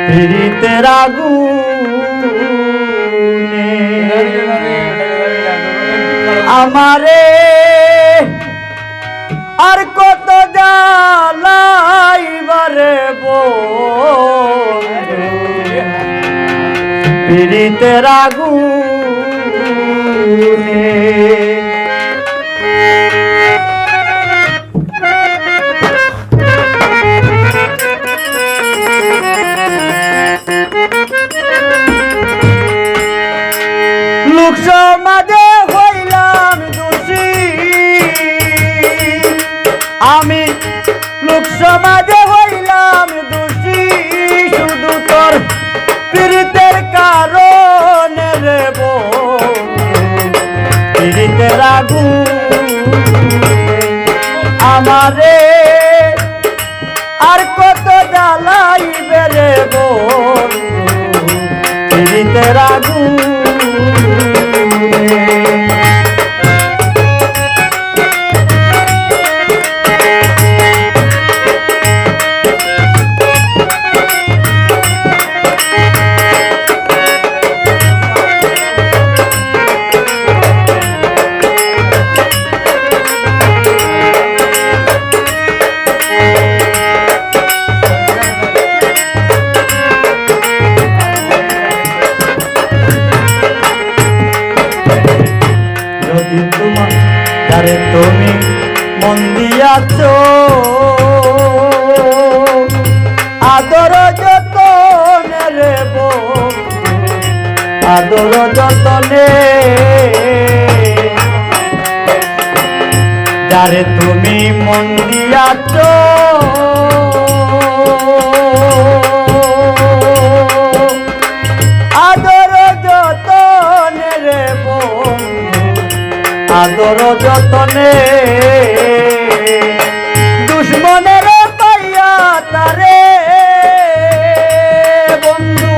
পীড়িতের আগুনে আমারে আর কত জ্বালাইবারে পীড়িতের আগুনে লোক সমাজে হইলাম দোষী আমি লোক সমাজে হইলাম দোষী শুধু তোর পীড়িতের কারণে রে পীড়িতের আগুনে আমারে আর কত জ্বালাইবে রে পীড়িতের আগুনে যারে তুমি মন দিয়াছ আদর যতনে রে আদর যতনে যারে তুমি মন দিয়াছ আদর যতনে রে আদর যতনে দুশ্মনের পাইয়া তারে বন্ধু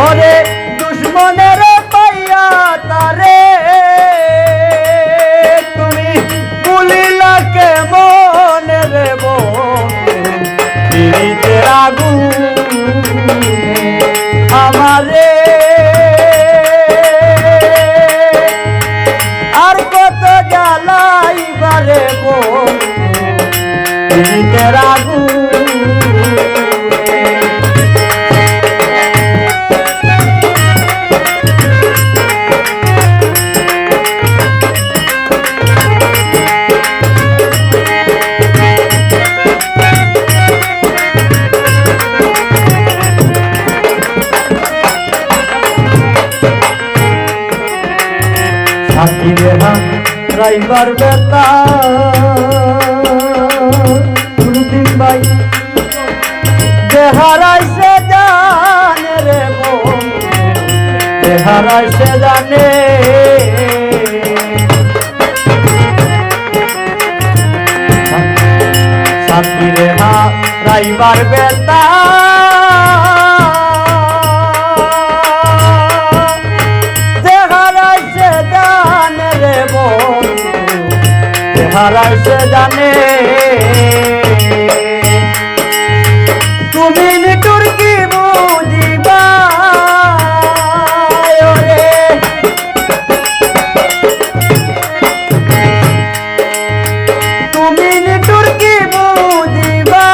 ওরে দুশ্মনের পাইয়া তারে তুমি ভুলিলা কেমন রে পীড়িতের আগুনে আমারে আর কত জ্বালাইবারে পীড়িতের আগুনে সাথীরে রাইবার বেতা সুদিন ভাই দেহারাইছে জানে রে দেহারাইছে জানে সাথীরে রাইবার বেতা হারাইছে জানে তুমি নিটুর কি বুঝিবা তুমি নিটুর কি বুঝিবা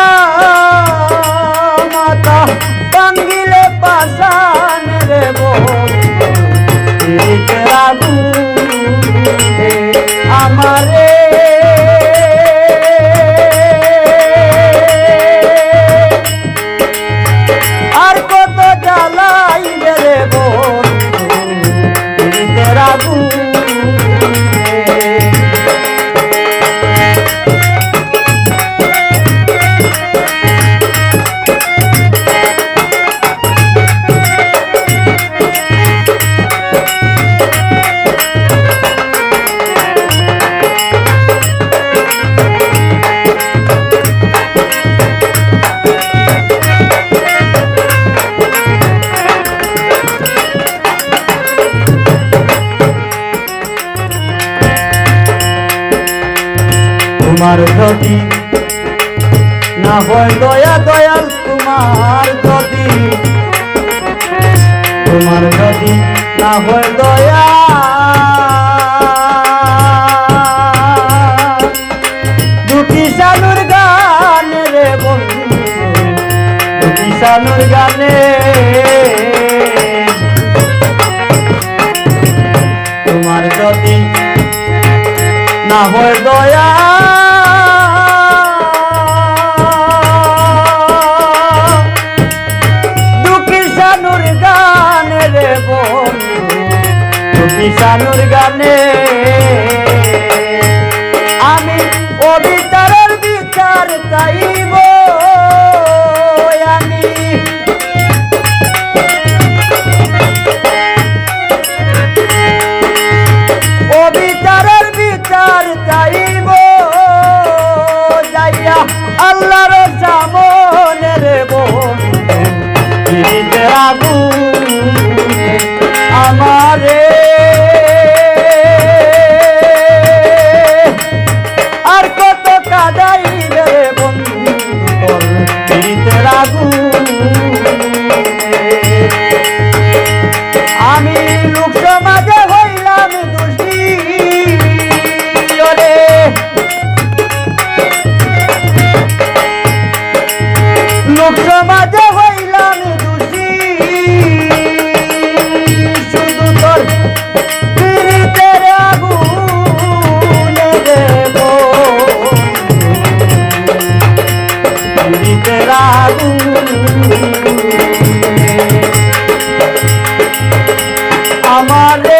মাতা ভাঙ্গিলে পাশান রে পীড়িতের আগুনে আমারে আর কত জ্বালাইবে রে পীড়িতের আগুনে তোমার যদি না হয় দয়া দয়াল তোমার যদি না হয় দয়া দুটি শানুর গান রে বন্ধু দুটি শানুর গানে তোমার যদি না হয় দয়া দুটি শানুর গান রে বন্ধু দুটি শানুর গানে আমি অবিচারের বিচার চাইব আমি অবিচারের বিচার চাইব যাইয়া আল্লাহর সামনে রে বন্ধু পিরিতের আগুনে আমারে আর কত কাঁদাইবে রে বন্ধু তোর পিরিতের আগুনে আমি লোক সমাজে হইলাম দোষী ওরে লোক সমাজে হইলাম দোষী শুধু তোর পিরিতের আগুনে দেব পিরিতের আগুনে আমারে